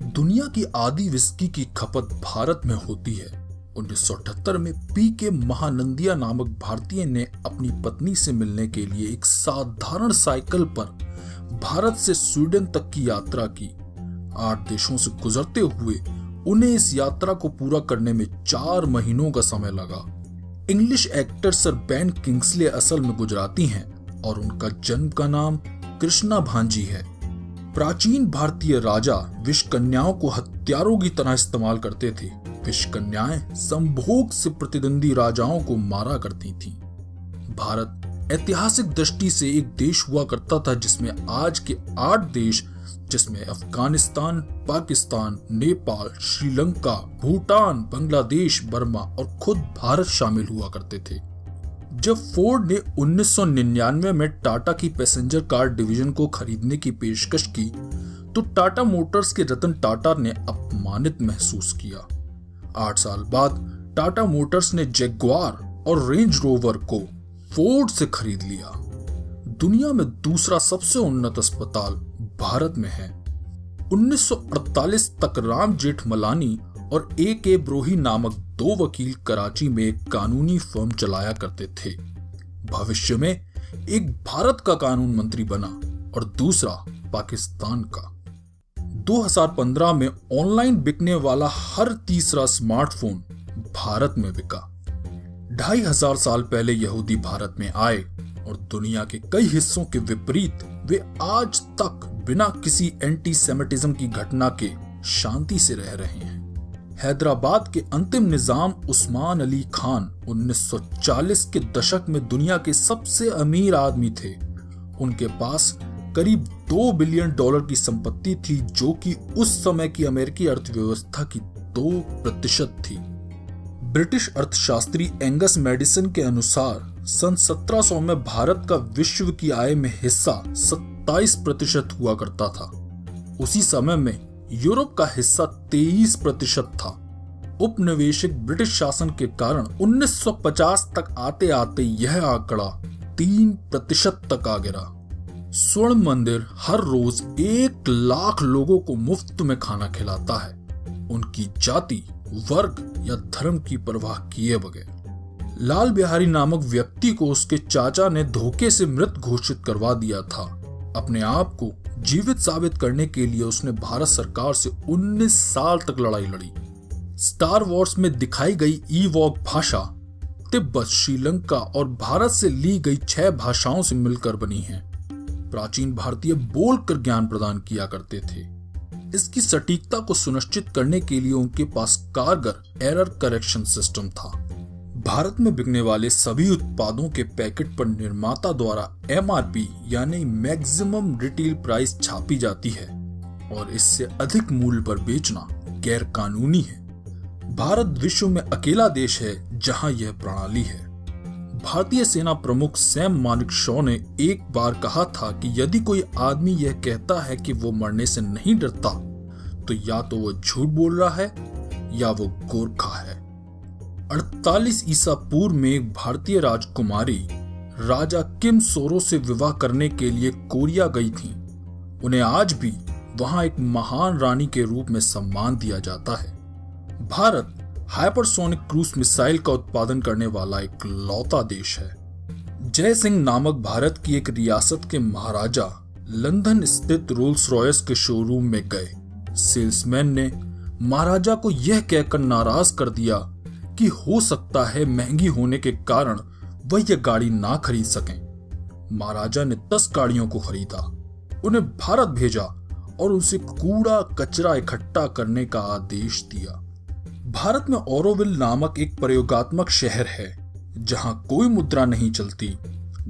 दुनिया की आधी विस्की की खपत भारत में होती है। 1978 में पी.के. महानंदिया नामक भारतीय ने अपनी पत्नी से मिलने के लिए एक साधारण साइकिल पर भारत से स्वीडन तक की यात्रा की। 8 देशों से गुजरते हुए उन्हें इस यात्रा को पूरा करने में 4 महीनों का समय लगा। English actor sir Ben Kingsley असल में गुजराती हैं और उनका जन्म का नाम कृष्णा भांजी है। प्राचीन भारतीय राजा विष कन्याओं को हथियारों की तरह इस्तेमाल करते थे। विष कन्याएं संभोग से प्रतिद्वंदी राजाओं को मारा करती थीं। भारत ऐतिहासिक दृष्टि से एक देश हुआ करता था जिसमें आज के 8 देश, जिसमें अफगानिस्तान, पाकिस्तान, नेपाल, श्रीलंका, भूटान, बांग्लादेश, बर्मा और खुद भारत शामिल हुआ करते थे। जब फोर्ड ने 1999 में टाटा की पैसेंजर कार डिवीजन को खरीदने की पेशकश की तो टाटा मोटर्स के रतन टाटा ने अपमानित महसूस किया। 8 साल बाद टाटा मोटर्स ने जैगुआर और रेंज रोवर को फोर्ड से खरीद लिया। दुनिया में दूसरा सबसे उन्नत अस्पताल भारत में है। 1948 तक राम जेठमलानी और ए.के. ब्रोही नामक 2 वकील कराची में एक कानूनी फर्म चलाया करते थे। भविष्य में एक भारत का कानून मंत्री बना और दूसरा पाकिस्तान का। 2015 में ऑनलाइन बिकने वाला हर तीसरा स्मार्टफोन भारत में बिका। 2500 साल पहले यहूदी भारत में आए और दुनिया के कई हिस्सों के विपरीत वे आज तक बिना किसी एंटीसेमिटिज्म की घटना के शांति से रह रहे हैं। हैदराबाद के अंतिम निजाम उस्मान अली खान 1940 के दशक में दुनिया के सबसे अमीर आदमी थे। उनके पास करीब $2 बिलियन की संपत्ति थी, जो कि उस समय की अमेरिकी अर्थव्यवस्था की 2% थी। ब्रिटिश अर्थशास्त्री एंगस मैडिसन के अनुसार सन 1700 में भारत का विश्व की आय में हिस्सा 27% हुआ करता था। उसी समय में यूरोप का हिस्सा 23% था। उपनिवेशिक ब्रिटिश शासन के कारण 1950 तक आते आते यह आंकड़ा 3% तक आ गिरा। स्वर्ण मंदिर हर रोज 1 लाख लोगों को मुफ्त में खाना खिलाता है, उनकी जाति, वर्ग या धर्म की परवाह किए बगैर। लाल बिहारी नामक व्यक्ति को उसके चाचा ने धोखे से मृत घोषित करवा दिया था। अपने आप को जीवित साबित करने के लिए उसने भारत सरकार से 19 साल तक लड़ाई लड़ी। स्टार वॉर्स में दिखाई गई ईवॉक भाषा तिब्बत, श्रीलंका और भारत से ली गई 6 भाषाओं से मिलकर बनी है। प्राचीन भारतीय बोलकर ज्ञान प्रदान किया करते थे। इसकी सटीकता को सुनिश्चित करने के लिए उनके पास कारगर एरर करेक्शन सिस्टम था। भारत में बिकने वाले सभी उत्पादों के पैकेट पर निर्माता द्वारा MRP यानी मैक्सिमम रिटेल प्राइस छापी जाती है और इससे अधिक मूल्य पर बेचना गैर कानूनी है। भारत विश्व में अकेला देश है जहां यह प्रणाली है। भारतीय सेना प्रमुख सैम मानेकशॉ ने एक बार कहा था कि यदि कोई आदमी यह कहता है कि वो मरने से नहीं डरता तो या तो वो झूठ बोल रहा है या वो गोरखा है। 48 ईसा पूर्व में एक भारतीय राजकुमारी राजा किम सोरो से विवाह करने के लिए कोरिया गई थी। उन्हें आज भी वहां एक महान रानी के रूप में सम्मान दिया जाता है। भारत हाइपरसोनिक क्रूज मिसाइल का उत्पादन करने वाला एक लौता देश है। जय सिंह नामक भारत की एक रियासत के महाराजा लंदन स्थित रोल्स रॉयस के शोरूम में गए। सेल्समैन ने महाराजा को यह कहकर नाराज कर दिया कि हो सकता है महंगी होने के कारण वह यह गाड़ी ना खरीद सकें। महाराजा ने 10 गाड़ियों को खरीदा, उन्हें भारत भेजा और उनसे कूड़ा कचरा इकट्ठा करने का आदेश दिया। भारत में ऑरोविल नामक एक प्रयोगात्मक शहर है जहां कोई मुद्रा नहीं चलती।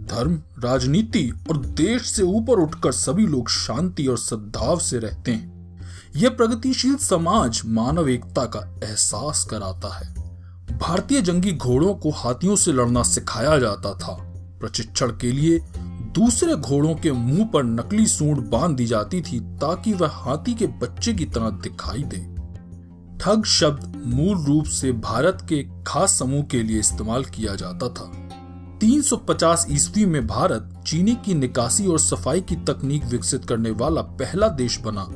धर्म, राजनीति और देश से ऊपर उठकर सभी लोग शांति और सद्भाव से रहते हैं। यह प्रगतिशील समाज मानव एकता का एहसास कराता है। भारतीय जंगी घोड़ों को हाथियों से लड़ना सिखाया जाता था। प्रशिक्षण के लिए दूसरे घोड़ों के मुंह पर नकली सूंड बांध दी जाती थी ताकि वह हाथी के बच्चे की तरह दिखाई दे। ठग शब्द मूल रूप से भारत के खास समूह के लिए इस्तेमाल किया जाता था। 350 ईस्वी में भारत चीनी की निकासी और सफाई की तकनीक विकसित करने वाला पहला देश बना।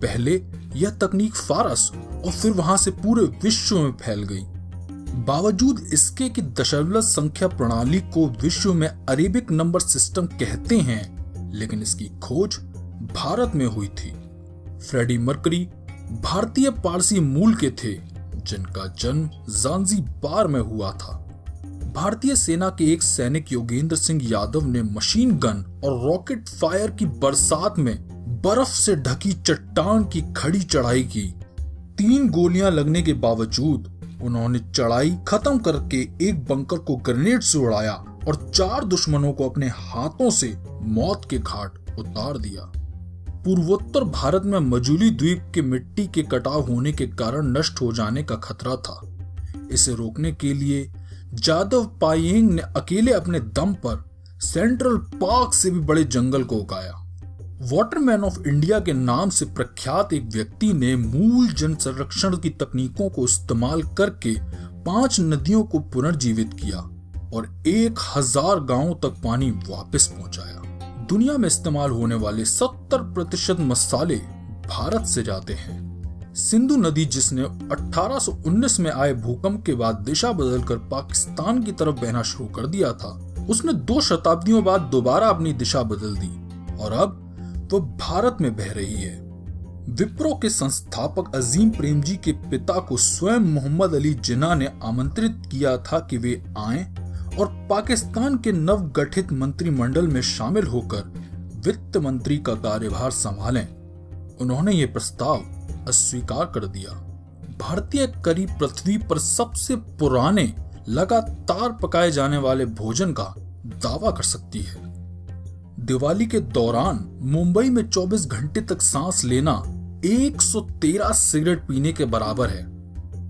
पहले यह तकनीक फारस और फिर वहां से पूरे विश्व में फैल गई। बावजूद इसके कि दशमलव संख्या प्रणाली को विश्व में अरेबिक नंबर सिस्टम कहते हैं, लेकिन इसकी खोज भारत में हुई थी। फ्रेडी मर्करी भारतीय पारसी मूल के थे, जिनका जन्म ज़ांज़ीबार में हुआ था। भारतीय सेना के एक सैनिक योगेंद्र सिंह यादव ने मशीन गन और रॉकेट फायर की बरसात में बर्फ से ढकी चट्टान की खड़ी चढ़ाई की। 3 गोलियां लगने के बावजूद उन्होंने चढ़ाई खत्म करके एक बंकर को ग्रेनेड से उड़ाया और 4 दुश्मनों को अपने हाथों से मौत के घाट उतार दिया। पूर्वोत्तर भारत में मजूली द्वीप के मिट्टी के कटाव होने के कारण नष्ट हो जाने का खतरा था। इसे रोकने के लिए जादव पायेंग ने अकेले अपने दम पर सेंट्रल पार्क से भी बड़े जंगल को उगाया। वाटरमैन ऑफ इंडिया के नाम से प्रख्यात एक व्यक्ति ने मूल जन संरक्षण की तकनीकों को इस्तेमाल करके 5 नदियों को पुनर्जीवित किया और 1000 गांवों तक पानी वापस पहुंचाया। दुनिया में इस्तेमाल होने वाले 70% मसाले भारत से जाते हैं। सिंधु नदी, जिसने 1819 में आए भूकंप के बाद दिशा बदलकर पाकिस्तान की तरफ बहना शुरू कर दिया था, उसने 2 शताब्दियों बाद दोबारा अपनी दिशा बदल दी और अब वो भारत में बह रही है। विप्रो के संस्थापक अजीम प्रेमजी के पिता को स्वयं मोहम्मद अली जिन्ना ने आमंत्रित किया था कि वे आएं और पाकिस्तान के नवगठित मंत्रिमंडल में शामिल होकर वित्त मंत्री का कार्यभार संभालें। उन्होंने ये प्रस्ताव अस्वीकार कर दिया। भारतीय करी पृथ्वी पर सबसे पुराने लगातार पकाए जाने वाले भोजन का दावा कर सकती है। दिवाली के दौरान मुंबई में 24 घंटे तक सांस लेना 113 सिगरेट पीने के बराबर है।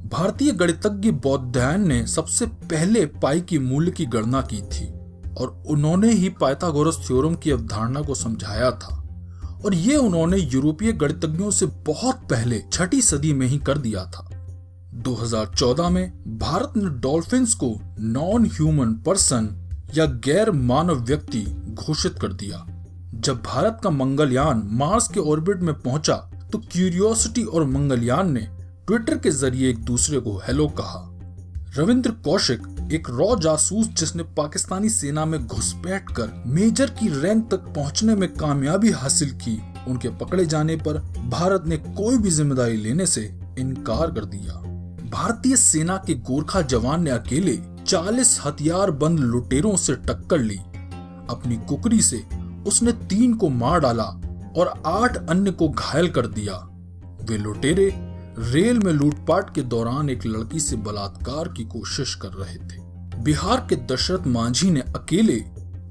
भारतीय गणितज्ञ बौद्धायन ने सबसे पहले पाई की मूल्य की गणना की थी और उन्होंने ही पाइथागोरस थ्योरम की अवधारणा को समझाया था और ये उन्होंने यूरोपीय गणितज्ञों से बहुत पहले 6वीं सदी में ही कर दिया था। 2014 में भारत ने डॉल्फिन्स को नॉन ह्यूमन पर्सन या गैर मानव व्यक्ति घोषित कर दिया। जब भारत का मंगलयान मार्स के ऑर्बिट में पहुंचा तो क्यूरियोसिटी और मंगलयान ने ट्विटर के जरिए एक दूसरे को हेलो कहा। रविंद्र कौशिक, एक रॉ जासूस जिसने पाकिस्तानी सेना में घुसपैठ कर मेजर की रैंक तक पहुंचने में कामयाबी हासिल की, उनके पकड़े जाने पर भारत ने कोई भी जिम्मेदारी लेने से इनकार कर दिया। भारतीय सेना के गोरखा जवान ने अकेले 40 हथियारबंद लुटेरों से टक्कर ली। अपनी कुकरी से उसने 3 को मार डाला और 8 अन्य को घायल कर दिया। वे लुटेरे रेल में लूटपाट के दौरान एक लड़की से बलात्कार की कोशिश कर रहे थे। बिहार के दशरथ मांझी ने अकेले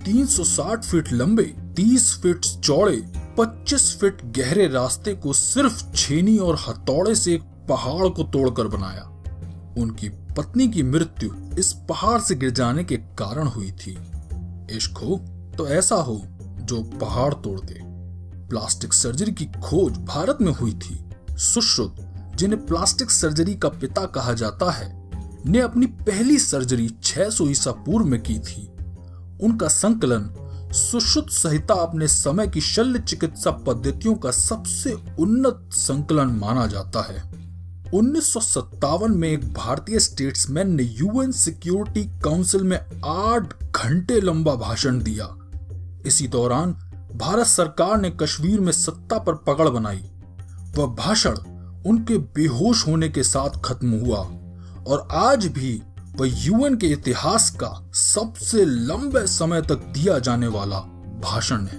360 फीट लंबे, 30 फीट चौड़े, 25 फीट गहरे रास्ते को सिर्फ छेनी और हथौड़े से एक पहाड़ को तोड़कर बनाया। उनकी पत्नी की मृत्यु इस पहाड़ से गिर जाने के कारण हुई थी। इश्क हो तो ऐसा हो जो पहाड़ तोड़ दे। प्लास्टिक सर्जरी की खोज भारत में हुई थी। सुश्रुत, जिन्हें प्लास्टिक सर्जरी का पिता कहा जाता है, ने अपनी पहली सर्जरी 600 ईसा पूर्व में की थी। उनका संकलन सुश्रुत संहिता अपने समय की शल्य चिकित्सा पद्धतियों का सबसे उन्नत संकलन माना जाता है। 1957 में एक भारतीय स्टेट्समैन ने यूएन सिक्योरिटी काउंसिल में 8 घंटे लंबा भाषण दिया। इसी दौरान भारत सरकार ने कश्मीर में सत्ता पर पकड़ बनाई। वह भाषण उनके बेहोश होने के साथ खत्म हुआ और आज भी वह यूएन के इतिहास का सबसे लंबे समय तक दिया जाने वाला भाषण है।